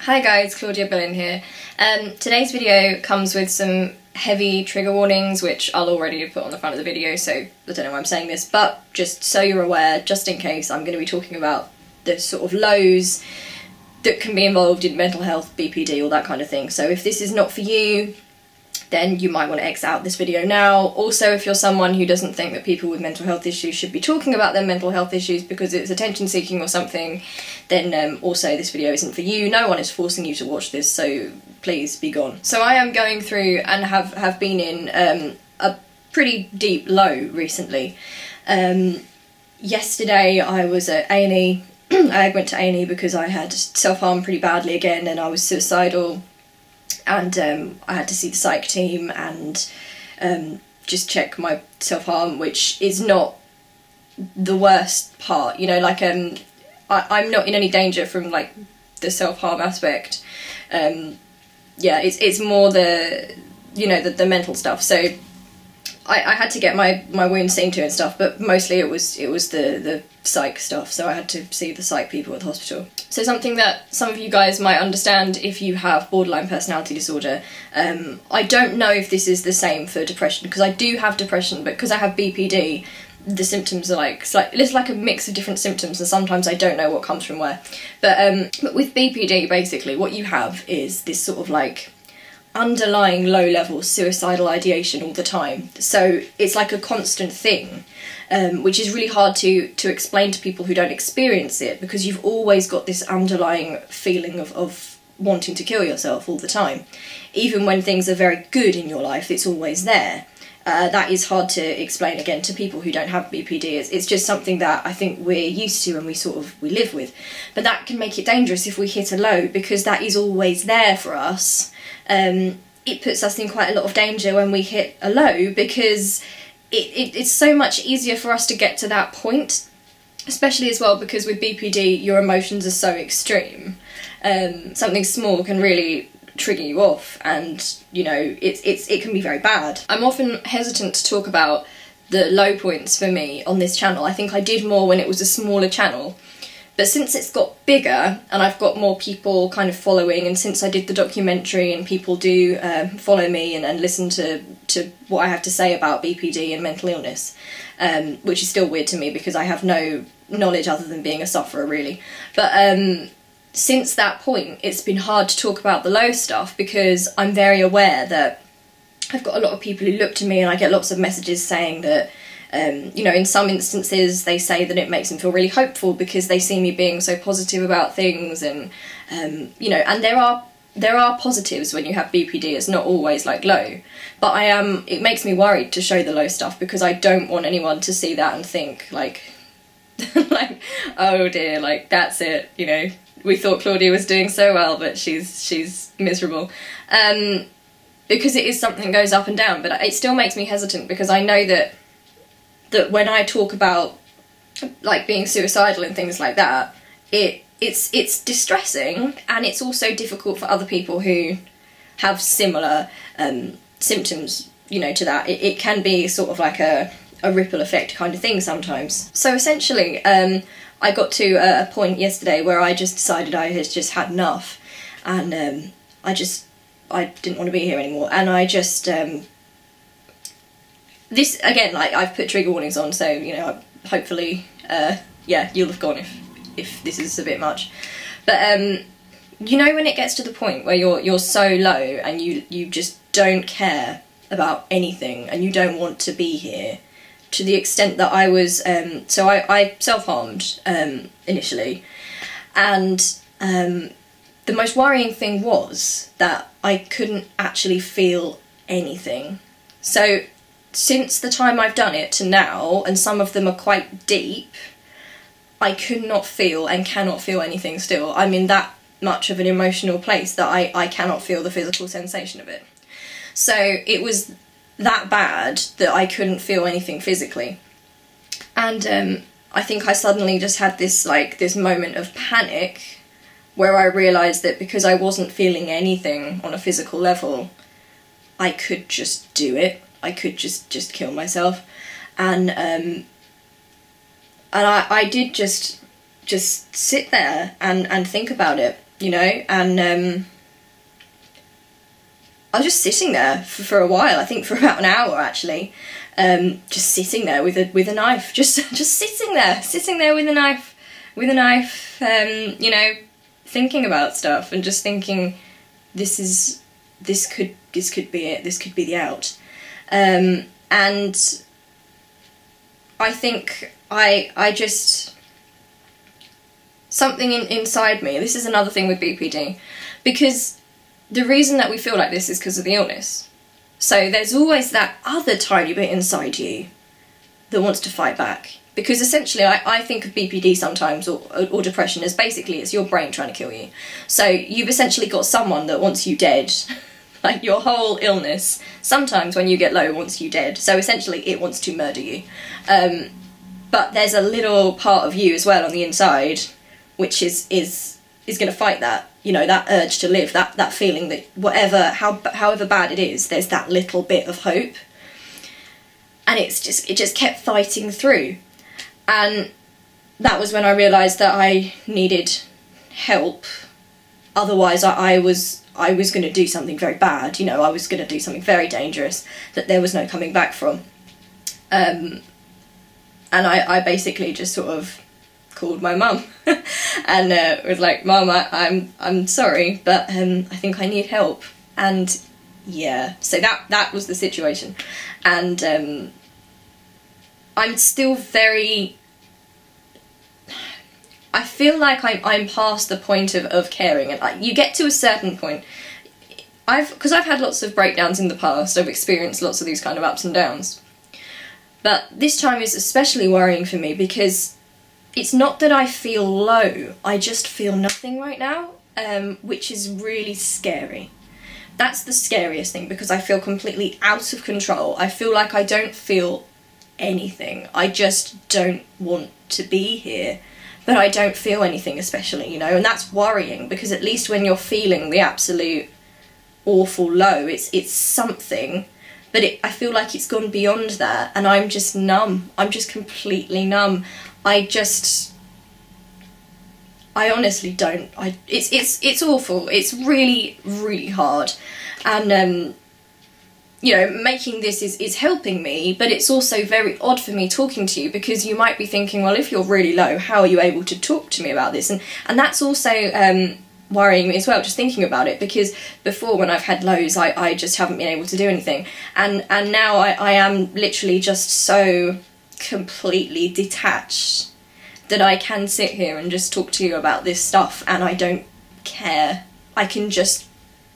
Hi guys, Claudia Boleyn here. Today's video comes with some heavy trigger warnings, which I'll already put on the front of the video, so I don't know why I'm saying this, but just so you're aware, just in case, I'm going to be talking about the sort of lows that can be involved in mental health, BPD, all that kind of thing. So if this is not for you, then you might want to exit out this video now. Also, if you're someone who doesn't think that people with mental health issues should be talking about their mental health issues because it's attention seeking or something, then also this video isn't for you. No one is forcing you to watch this, so please be gone. So I am going through and have been in a pretty deep low recently. Yesterday I was at A&E. I went to A&E because I had self-harmed pretty badly again and I was suicidal. And I had to see the psych team and just check my self-harm, which is not the worst part, you know, like I'm not in any danger from like the self-harm aspect. Yeah, it's more the, you know, the mental stuff. So I had to get my wounds seen to and stuff, but mostly it was the psych stuff, so I had to see the psych people at the hospital. So something that some of you guys might understand if you have borderline personality disorder, I don't know if this is the same for depression, because I do have depression, but because I have BPD, the symptoms are like, it's like a mix of different symptoms, and sometimes I don't know what comes from where. But with BPD, basically, what you have is this sort of like underlying low-level suicidal ideation all the time. So it's like a constant thing, which is really hard to explain to people who don't experience it, because you've always got this underlying feeling of wanting to kill yourself all the time. Even when things are very good in your life, it's always there. That is hard to explain again to people who don't have BPD. It's just something that I think we're used to and we live with. But that can make it dangerous if we hit a low, because that is always there for us. It puts us in quite a lot of danger when we hit a low, because it's so much easier for us to get to that point, especially as well because with BPD your emotions are so extreme. Something small can really trigger you off, and you know it can be very bad. I'm often hesitant to talk about the low points for me on this channel. I think I did more when it was a smaller channel, but since it's got bigger and I've got more people kind of following, and since I did the documentary and people do follow me and listen to what I have to say about BPD and mental illness, which is still weird to me because I have no knowledge other than being a sufferer really. But since that point it's been hard to talk about the low stuff, because I'm very aware that I've got a lot of people who look to me, and I get lots of messages saying that you know, in some instances they say that it makes them feel really hopeful because they see me being so positive about things, and you know, and there are positives when you have BPD. It's not always like low, but it makes me worried to show the low stuff, because I don't want anyone to see that and think like like, oh dear, like that's it, you know, we thought Claudia was doing so well but she's miserable, because it is something that goes up and down. But it still makes me hesitant, because I know that when I talk about like being suicidal and things like that, it's distressing, and it's also difficult for other people who have similar symptoms, you know, to that. It can be sort of like a ripple effect kind of thing sometimes. So essentially I got to a point yesterday where I just decided I had just had enough, and I didn't want to be here anymore, and I just this, again, like, I've put trigger warnings on, so, you know, hopefully, yeah, you'll have gone if this is a bit much. But, you know, when it gets to the point where you're so low and you just don't care about anything and you don't want to be here, to the extent that I was, so I self-harmed initially, and the most worrying thing was that I couldn't actually feel anything. So since the time I've done it to now, and some of them are quite deep, I could not feel and cannot feel anything still. I'm in that much of an emotional place that I cannot feel the physical sensation of it. So it was that bad that I couldn't feel anything physically. And I think I suddenly just had this moment of panic where I realised that because I wasn't feeling anything on a physical level, I could just do it. I could just kill myself, and I did just sit there and think about it, you know, and I was just sitting there for a while, I think for about an hour actually, just sitting there with a knife, just sitting there with a knife, you know, thinking about stuff and just thinking, this could be it, this could be the out. And I think I just, something inside me, this is another thing with BPD, because the reason that we feel like this is because of the illness. So there's always that other tiny bit inside you that wants to fight back. Because essentially I think of BPD sometimes, or depression, as basically it's your brain trying to kill you. So you've essentially got someone that wants you dead. Like your whole illness, sometimes when you get low, wants you dead. So essentially it wants to murder you. But there's a little part of you as well on the inside which is going to fight that, you know, that urge to live, that feeling that however bad it is, there's that little bit of hope. And it just kept fighting through. And that was when I realised that I needed help. Otherwise I was going to do something very bad, you know, I was going to do something very dangerous that there was no coming back from. And I basically just sort of called my mum and was like, Mum, I'm sorry, but I think I need help. And yeah, so that was the situation. And I'm still very, I feel like I'm past the point of caring, and like, you get to a certain point. Because I've had lots of breakdowns in the past, I've experienced lots of these kind of ups and downs. But this time is especially worrying for me because it's not that I feel low, I just feel nothing right now, which is really scary. That's the scariest thing, because I feel completely out of control. I feel like I don't feel anything. I just don't want to be here. But I don't feel anything especially, you know, and that's worrying, because at least when you're feeling the absolute awful low, it's something, but I feel like it's gone beyond that, and I'm just numb. I'm just completely numb. I honestly don't. It's awful. It's really, really hard, and you know, making this is helping me, but it's also very odd for me talking to you, because you might be thinking, well, if you're really low, how are you able to talk to me about this? And that's also worrying me as well, just thinking about it, because before, when I've had lows, I just haven't been able to do anything, and now I am literally just so completely detached that I can sit here and just talk to you about this stuff, and I don't care. I can just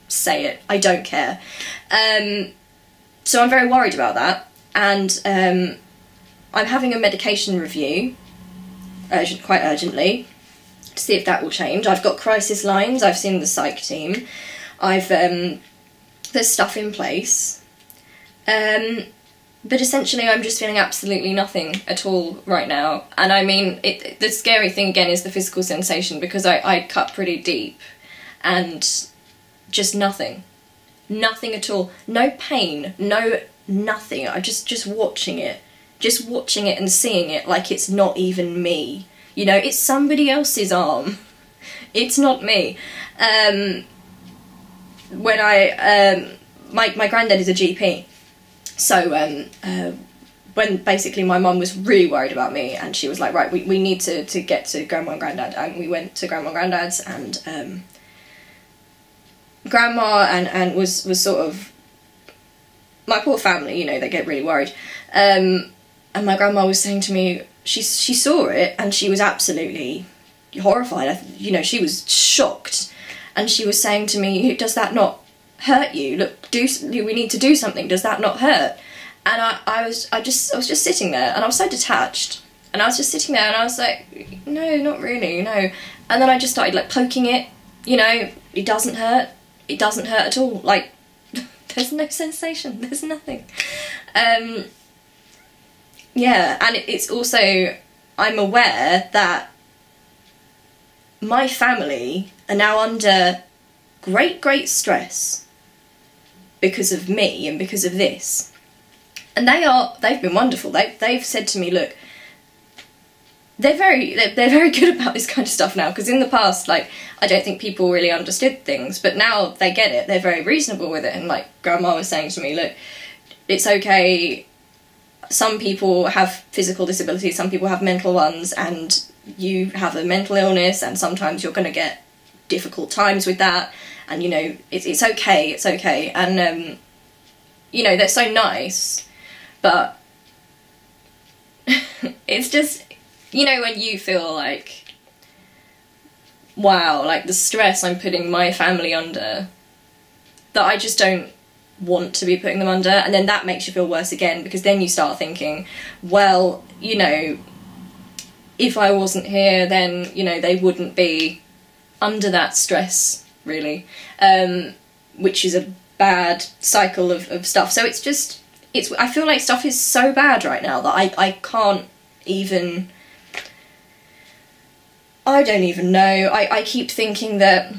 say it. I don't care. So I'm very worried about that, and I'm having a medication review, quite urgently, to see if that will change. I've got crisis lines, I've seen the psych team, there's stuff in place, but essentially I'm just feeling absolutely nothing at all right now. And I mean, the scary thing again is the physical sensation, because I cut pretty deep, and just nothing. Nothing at all. No pain, no nothing. I'm just watching it. Just watching it and seeing it like it's not even me. You know, it's somebody else's arm. It's not me. When my granddad is a GP. So when basically my mum was really worried about me, and she was like, right, we need to get to Grandma and Granddad, and we went to Grandma and Granddad's, and Grandma and was sort of, my poor family, you know, they get really worried, and my grandma was saying to me, she saw it and she was absolutely horrified, you know, she was shocked, and she was saying to me, does that not hurt you? Look, we need to do something, does that not hurt? And I was just sitting there, and I was so detached, and I was just sitting there, and I was like, no, not really, no. And then I just started like poking it, you know, it doesn't hurt. It doesn't hurt at all, like, there's no sensation, there's nothing. Yeah, and it's also, I'm aware that my family are now under great stress because of me and because of this. And they've been wonderful. They've said to me, look, they're very good about this kind of stuff now, because in the past, like, I don't think people really understood things, but now they get it. They're very reasonable with it, and like Grandma was saying to me, look, it's okay. Some people have physical disabilities, some people have mental ones, and you have a mental illness, and sometimes you're going to get difficult times with that, and you know, it's okay, it's okay. And you know, they're so nice, but it's just, you know, when you feel like, wow, like the stress I'm putting my family under, that I just don't want to be putting them under, and then that makes you feel worse again, because then you start thinking, well, you know, if I wasn't here, then, you know, they wouldn't be under that stress, really, which is a bad cycle of stuff. So it's just, I feel like stuff is so bad right now that I can't even, I don't even know. I keep thinking that,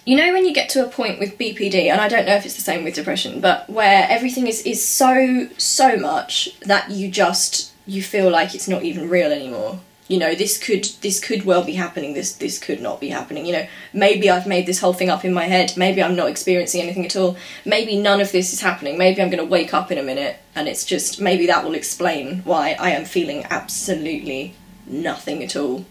you know, when you get to a point with BPD, and I don't know if it's the same with depression, but where everything is so much that you feel like it's not even real anymore. You know, this could well be happening, this could not be happening, you know, maybe I've made this whole thing up in my head, maybe I'm not experiencing anything at all, maybe none of this is happening, maybe I'm going to wake up in a minute and it's just, maybe that will explain why I am feeling absolutely nothing at all.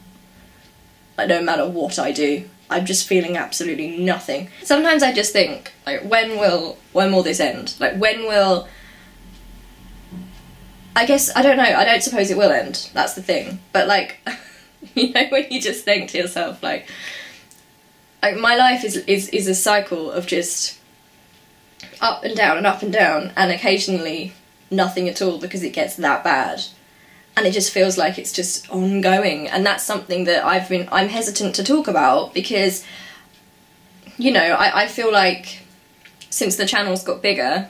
Like, no matter what I do, I'm just feeling absolutely nothing. Sometimes I just think, like, when will this end? Like, when will... I guess, I don't know, I don't suppose it will end, that's the thing. But, like, you know, when you just think to yourself, like my life is a cycle of just up and down and up and down, and occasionally nothing at all, because it gets that bad. And it just feels like it's just ongoing, and that's something that I'm hesitant to talk about, because, you know, I feel like since the channel's got bigger,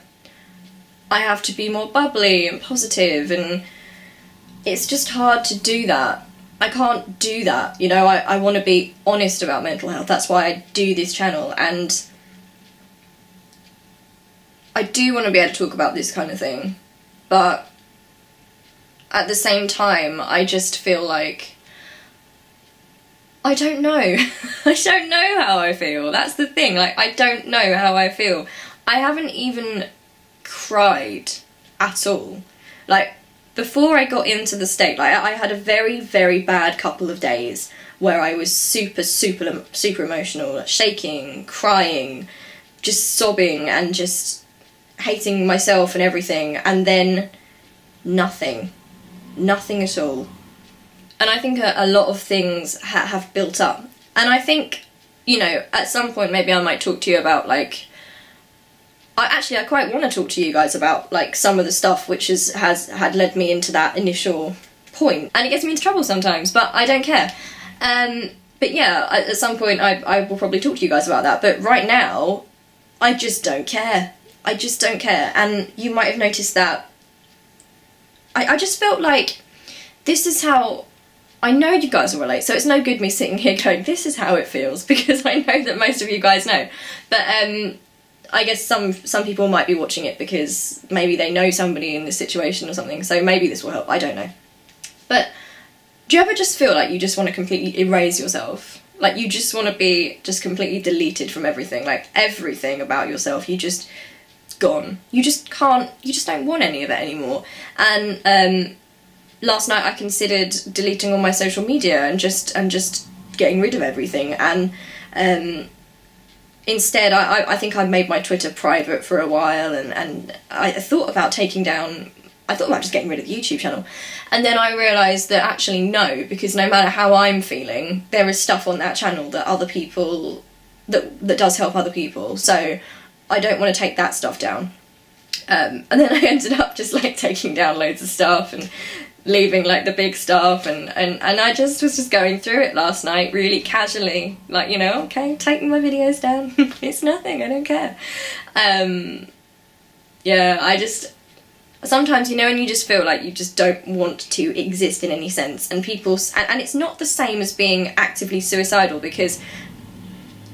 I have to be more bubbly and positive, and it's just hard to do that. I can't do that, you know. I want to be honest about mental health, that's why I do this channel, and I do want to be able to talk about this kind of thing, but at the same time, I just feel like, I don't know. I don't know how I feel. That's the thing. Like, I don't know how I feel. I haven't even cried at all. Like, before I got into the state, like, I had a very, very bad couple of days where I was super emotional, shaking, crying, just sobbing and just hating myself and everything, and then nothing at all. And I think a lot of things have built up, and I think, you know, at some point maybe I might talk to you about, like, I quite want to talk to you guys about, like, some of the stuff which had led me into that initial point, and it gets me into trouble sometimes, but I don't care. But yeah, at some point I will probably talk to you guys about that, but right now I just don't care. I just don't care, and you might have noticed that I just felt like this is how, I know you guys will relate, so it's no good me sitting here going, this is how it feels, because I know that most of you guys know. But I guess some people might be watching it because maybe they know somebody in this situation or something, so maybe this will help, I don't know. But do you ever just feel like you just want to completely erase yourself? Like, you just want to be just completely deleted from everything, like everything about yourself, you just gone. You just can't, you just don't want any of it anymore. And last night I considered deleting all my social media and just getting rid of everything, and instead I think I made my Twitter private for a while, and I thought about just getting rid of the YouTube channel, and then I realised that actually no, because no matter how I'm feeling, there is stuff on that channel that other people, that does help other people, so I don't want to take that stuff down. And then I ended up just, like, taking down loads of stuff and leaving, like, the big stuff, and I just was just going through it last night really casually, like, you know, okay, taking my videos down, it's nothing, I don't care. Yeah, I just, sometimes, you know, when you just feel like you just don't want to exist in any sense, and people, and it's not the same as being actively suicidal, because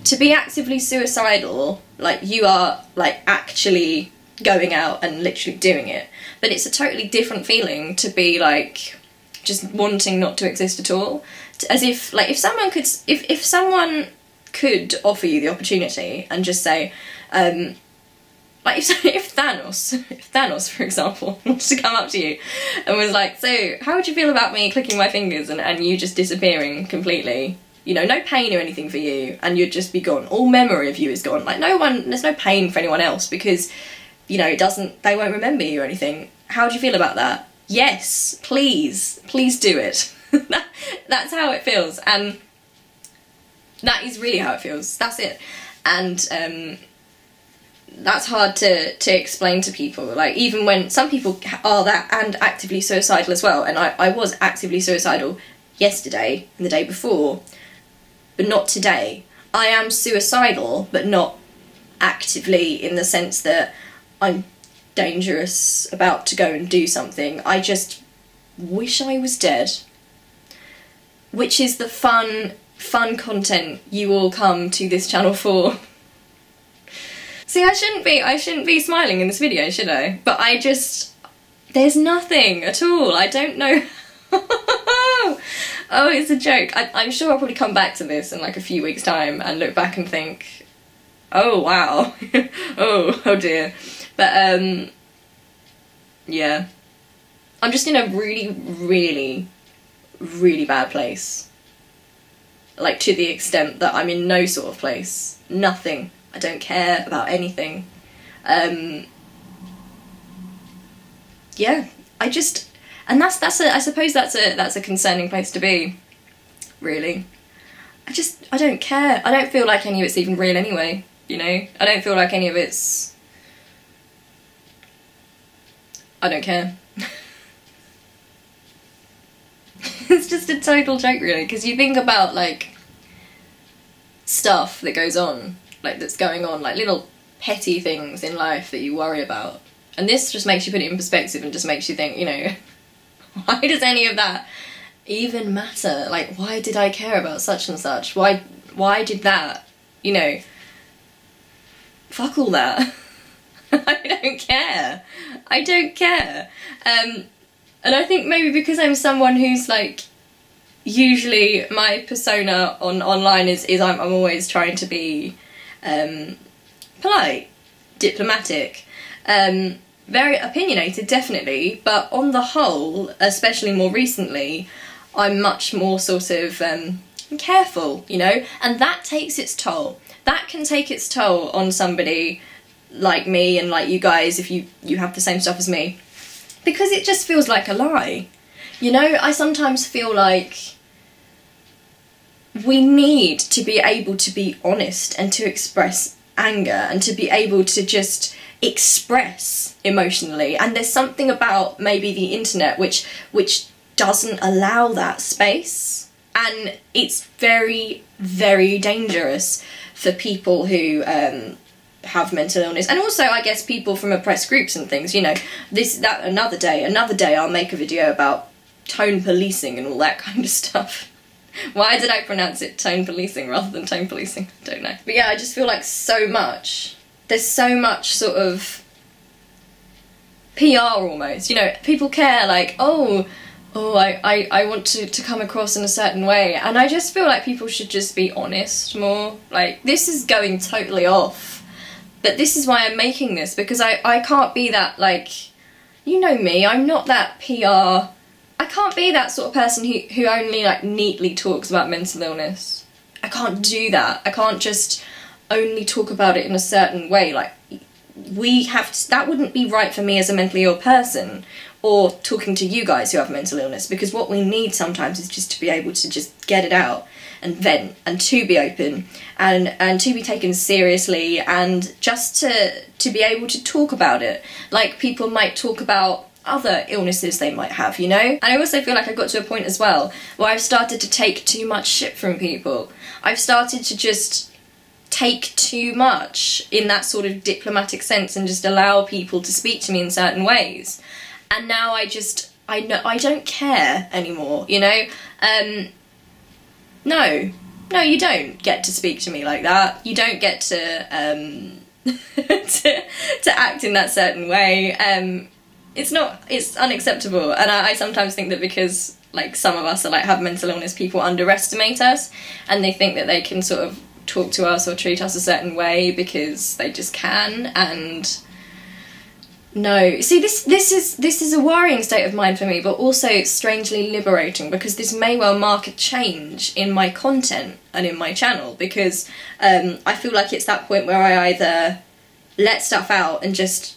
to be actively suicidal, like, you are, like, actually going out and literally doing it, but it's a totally different feeling to be, like, just wanting not to exist at all. As if, like, if someone could offer you the opportunity and just say, like if Thanos, for example, wanted to come up to you and was like, so how would you feel about me clicking my fingers and you just disappearing completely? You know, no pain or anything for you, and you'd just be gone. All memory of you is gone. Like, there's no pain for anyone else because, you know, they won't remember you or anything. How do you feel about that? Yes, please do it. That's how it feels, and that is really how it feels. That's it. And that's hard to explain to people. Like, even when some people are that and actively suicidal as well, and I was actively suicidal yesterday and the day before, but not today. I am suicidal, but not actively in the sense that I'm dangerous, about to go and do something. I just wish I was dead. Which is the fun content you all come to this channel for. See, I shouldn't be smiling in this video, should I? But there's nothing at all. I don't know. Oh, it's a joke. I'm sure I'll probably come back to this in like a few weeks' time and look back and think, oh wow, oh dear. But yeah, I'm just in a really bad place. Like, to the extent that I'm in no sort of place. Nothing. I don't care about anything. Yeah, and I suppose that's a concerning place to be, really. I don't care. I don't feel like any of it's even real anyway, you know? I don't feel like any of it's... I don't care. It's just a total joke, really, because you think about, like, stuff that goes on, like, that's going on, like, little petty things in life that you worry about. And this just makes you put it in perspective and just makes you think, you know, why does any of that even matter? Like, why did I care about such and such? Why did that? You know, fuck all that. I don't care. I don't care. And I think maybe because I'm someone who's, like, usually my persona online is I'm always trying to be polite, diplomatic, very opinionated, definitely, but on the whole, especially more recently, I'm much more sort of careful, you know, and that takes its toll. That can take its toll on somebody like me and like you guys if you have the same stuff as me, because it just feels like a lie. You know, I sometimes feel like we need to be able to be honest and to express anger and to be able to just express emotionally, and there's something about maybe the internet which doesn't allow that space, and it's very dangerous for people who have mental illness, and also I guess people from oppressed groups and things, you know. Another day I'll make a video about tone policing and all that kind of stuff. Why did I pronounce it tone policing rather than tone policing? I don't know. But yeah, I just feel like there's so much sort of PR almost, you know, people care, like, I want to come across in a certain way, and I just feel like people should just be honest more. Like, this is going totally off, but this is why I'm making this, because I can't be that, like, you know me, I'm not that PR, I can't be that sort of person who only, like, neatly talks about mental illness. I can't do that. I can't just only talk about it in a certain way. Like, that wouldn't be right for me as a mentally ill person, or talking to you guys who have mental illness, because what we need sometimes is just to be able to just get it out and vent, and to be open, and to be taken seriously, and just to be able to talk about it like people might talk about other illnesses they might have, you know? And I also feel like I got to a point as well where I've started to take too much shit from people. I've started to just take too much in that sort of diplomatic sense and just allow people to speak to me in certain ways. And now I don't care anymore, you know? No, you don't get to speak to me like that. You don't get to to act in that certain way. It's unacceptable, and I sometimes think that because, like some of us are like have mental illness, people underestimate us and they think that they can sort of talk to us or treat us a certain way because they just can. And no, see, this is a worrying state of mind for me, but also strangely liberating, because this may well mark a change in my content and in my channel, because I feel like it's that point where I either let stuff out and just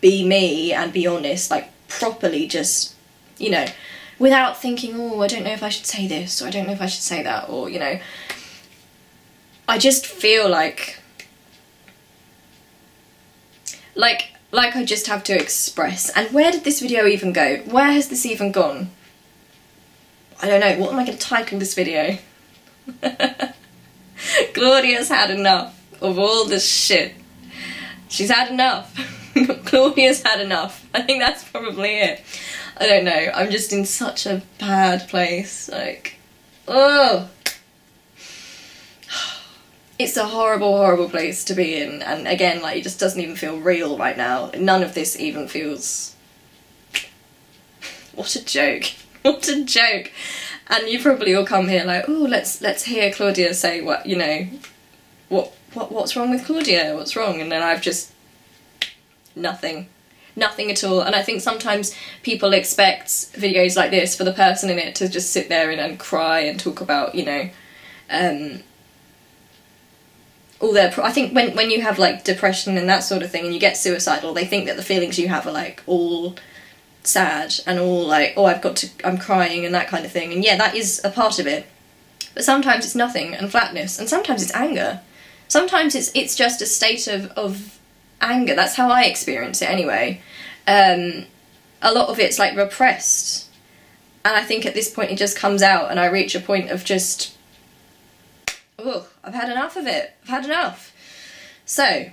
be me and be honest, like properly, just, you know, without thinking, oh, I don't know if I should say this, or I don't know if I should say that, or, you know, I just feel like I just have to express. And where did this video even go? Where has this even gone? I don't know. What am I going to title this video? Claudia's had enough of all this shit. She's had enough. Claudia's had enough. I think that's probably it. I don't know. I'm just in such a bad place. Like, oh. It's a horrible, horrible place to be in, and again, like, it just doesn't even feel real right now. None of this even feels... What a joke. What a joke. And you probably all come here like, oh, let's hear Claudia say what, you know, what's wrong with Claudia? What's wrong? And then I've just... nothing. Nothing at all. And I think sometimes people expect videos like this for the person in it to just sit there and cry and talk about, you know, all their... I think when you have like depression and that sort of thing and you get suicidal, they think that the feelings you have are like all sad and all like, oh, I'm crying and that kind of thing. And yeah, that is a part of it. But sometimes it's nothing and flatness, and sometimes it's anger. Sometimes it's just a state of anger. That's how I experience it anyway. A lot of it's like repressed. And I think at this point it just comes out and I reach a point of just... oh, I've had enough of it. I've had enough. So,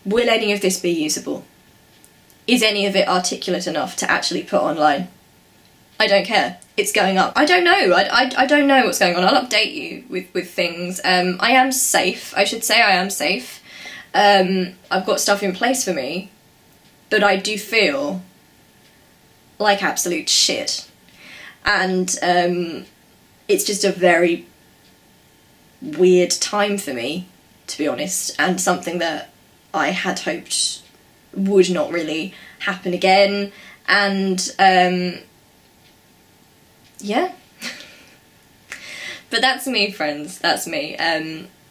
will any of this be usable? Is any of it articulate enough to actually put online? I don't care. It's going up. I don't know. I don't know what's going on. I'll update you with things. I am safe. I should say I am safe. I've got stuff in place for me, but I do feel like absolute shit. And it's just a very weird time for me, to be honest, and something that I had hoped would not really happen again. And yeah. But that's me, friends. That's me.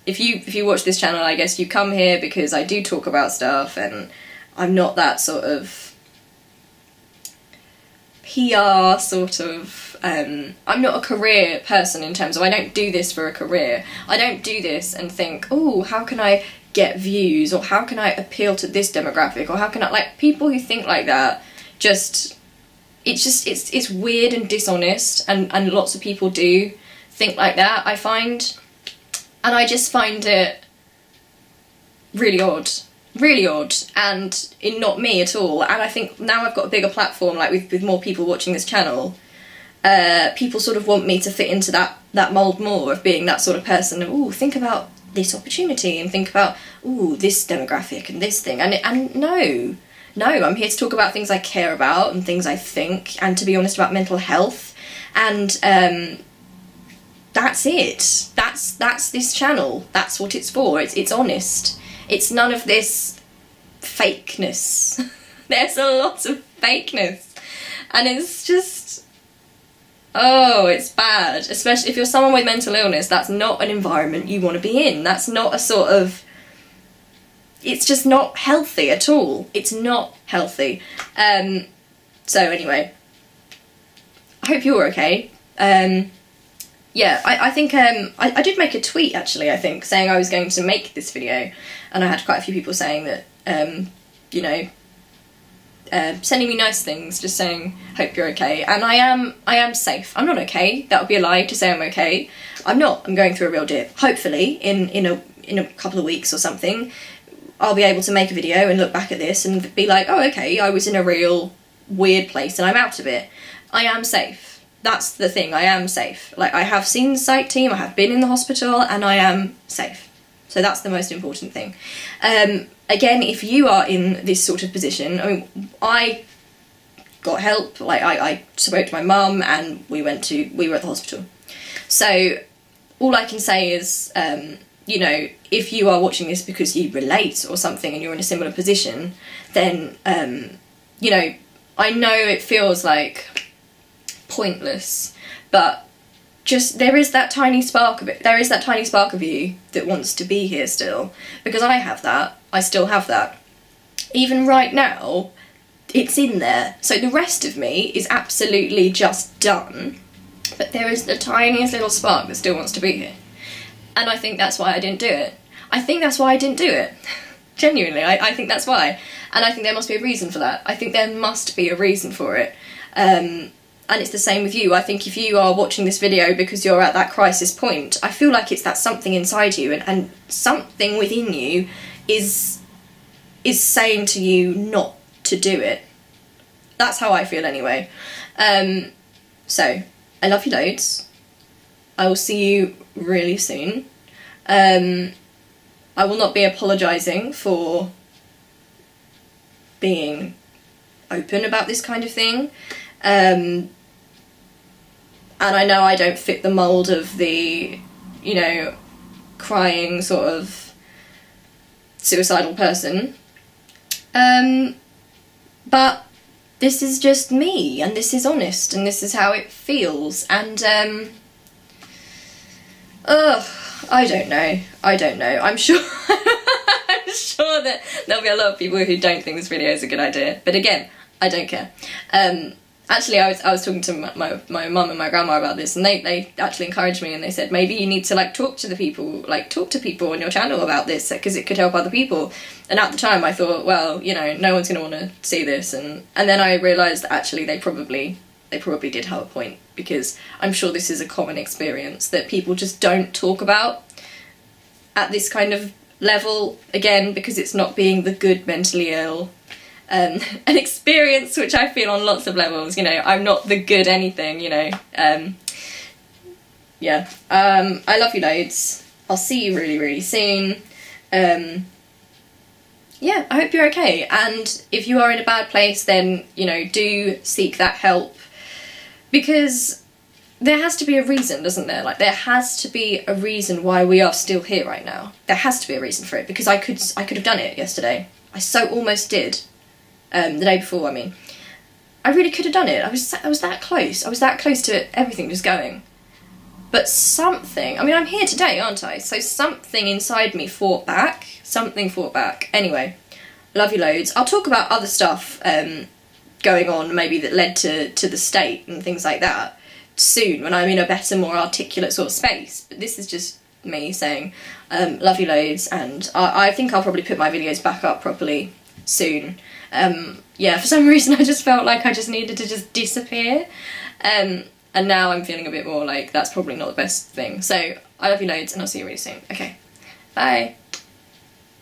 If you watch this channel, I guess you come here because I do talk about stuff, and I'm not that sort of PR sort of... I'm not a career person in terms of... I don't do this for a career. I don't do this and think, oh, how can I get views, or how can I appeal to this demographic, or how can I... like, people who think like that, it's weird and dishonest, and lots of people do think like that, I find. And I just find it really odd. Really odd, and not me at all. And I think now I've got a bigger platform, like with more people watching this channel, people sort of want me to fit into that mould more of being that sort of person. Ooh, think about this opportunity, and think about, ooh, this demographic and this thing. And no, I'm here to talk about things I care about and things I think, and to be honest, about mental health. And that's it. That's this channel. That's what it's for. It's honest. It's none of this fakeness. There's a lot of fakeness. And it's just... oh, it's bad. Especially if you're someone with mental illness, that's not an environment you want to be in. That's not a sort of... it's just not healthy at all. It's not healthy. So anyway, I hope you're okay. Yeah, I think I did make a tweet, actually, I think, saying I was going to make this video, and I had quite a few people saying that, you know, sending me nice things, just saying, hope you're okay. And I am safe. I'm not okay. That would be a lie to say I'm okay. I'm not. I'm going through a real dip. Hopefully, in a couple of weeks or something, I'll be able to make a video and look back at this and be like, oh, okay, I was in a real weird place and I'm out of it. I am safe. That's the thing, I am safe. Like, I have seen the psych team, I have been in the hospital, and I am safe. So that's the most important thing. Again, if you are in this sort of position, I mean, I got help. Like I spoke to my mum and we were at the hospital. So all I can say is, you know, if you are watching this because you relate or something and you're in a similar position, then, you know, I know it feels like pointless, but just there is that tiny spark of it. There is that tiny spark of you that wants to be here still, because I have that. I still have that. Even right now, it's in there. So the rest of me is absolutely just done, but there is the tiniest little spark that still wants to be here. And I think that's why I didn't do it. I think that's why I didn't do it. Genuinely, I think that's why. And I think there must be a reason for that. I think there must be a reason for it. And it's the same with you. I think if you are watching this video because you're at that crisis point, I feel like it's that something inside you, and something within you is saying to you not to do it. That's how I feel anyway. So, I love you loads. I will see you really soon. I will not be apologising for being open about this kind of thing. And I know I don't fit the mould of the, you know, crying sort of suicidal person. But this is just me, and this is honest, and this is how it feels, and I don't know. I'm sure I'm sure that there'll be a lot of people who don't think this video is a good idea, but again, I don't care. Actually, I was talking to my mum and my grandma about this, and they actually encouraged me, and they said maybe you need to like talk to people on your channel about this, because it could help other people. And at the time I thought, well, you know, no one's going to want to see this, and then I realised that actually they probably did have a point, because I'm sure this is a common experience that people just don't talk about at this kind of level, again, because it's not being the good mentally ill. An experience which I feel on lots of levels, you know, I'm not the good anything, you know. Yeah, I love you loads. I'll see you really, really soon. Yeah, I hope you're okay, and if you are in a bad place, then, you know, do seek that help, because there has to be a reason, doesn't there? Like, there has to be a reason why we are still here right now. There has to be a reason for it, because I could have done it yesterday. I so almost did. The day before, I mean. I really could have done it. I was that close. I was that close to everything just going. But something, I mean, I'm here today, aren't I? So something inside me fought back. Something fought back. Anyway, love you loads. I'll talk about other stuff going on, maybe that led to the state and things like that soon, when I'm in a better, more articulate sort of space. But this is just me saying love you loads, and I think I'll probably put my videos back up properly soon. Yeah, for some reason I just felt like I just needed to just disappear, and now I'm feeling a bit more like that's probably not the best thing. So I love you loads, and I'll see you really soon. Okay, bye.